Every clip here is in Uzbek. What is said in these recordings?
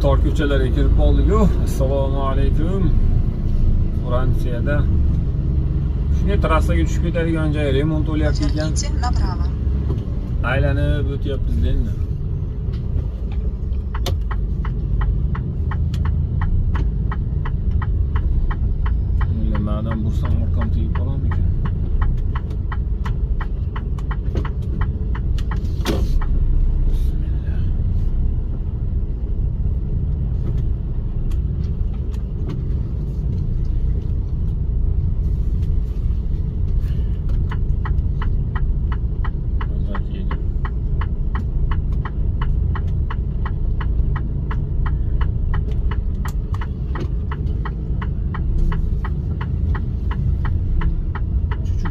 tor ko'chalarga kirib qoldik-ku. Assalomu alaykum. Fransiyada shunday trassaga tushib ketadigan joy remont bo'lyapti ekan. Aylanib o'tyapmiz endi. Nimadan bursam orqam tegib qoladimi ekan?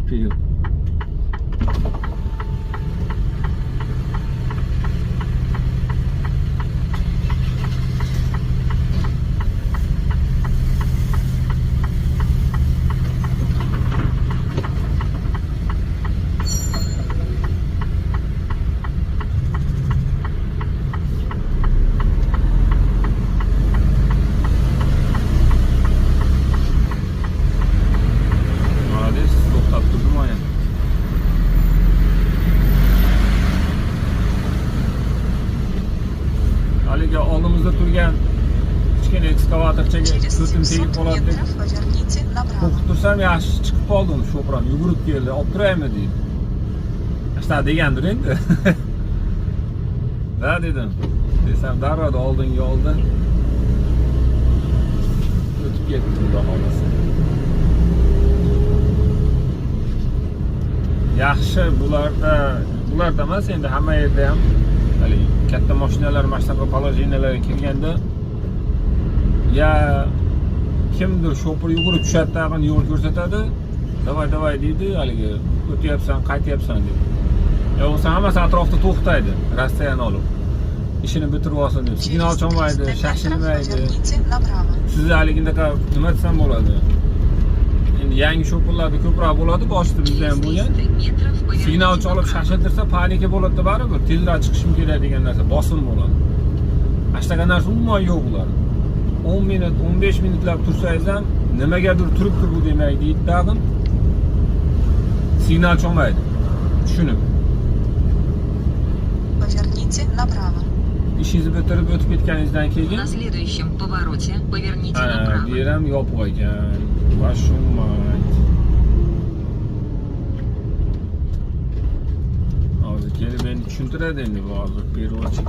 Вперед. Haligi oldimizda turgan kichkina ekskavatorchaga ko'zim tegib qoladi deb qo'rqib tursam, yaxshi chiqib qoldim. Sho'pram yugurib keldi, olib turaymi deydi. Ashta degandir endi. Da dedim. Desam darrov oldinga oldi. O'tib ketdi xudo xolasa. Yaxshi bularda emas, endi hamma yerda ham haligi katta mashinalar, mashinalar poложенияларga kirganda ya kimdir shopir yugurib tushadi, tag'in yo'l ko'rsatadi. Davay deydi, haligi o'tyapsan, qaytyapsan deb. Ya bo'lsa hammasi atrofda to'xtaydi, Rossiyani olib. Ishini bitirib olsin deb. Signal chalmaydi, shashilmaydi. Siz haligindaqa nima desam bo'ladi? Endi yangi shopirlarda ko'proq bo'ladi, boshida bizda ham bo'lgan. Signal chalib shashiltirsa panika bo'ladi, baribir tezroq chiqishim kerak degan narsa, bosim bo'ladi. Ashtaga narsa umuman yo'q bular. 10 minut, 15 minutlab tursangiz ham nimagadir turibdi bu demak deydi tag'in. Signal chalmaydi. Tushunib. Поверните направо. Ishingizni bitirib o'tib ketganingizdan keyin На следующем повороте поверните направо. Bu yer ham yopiq ekan. Вашу мать. Hozir kelib meni tushuntiradi endi hozir.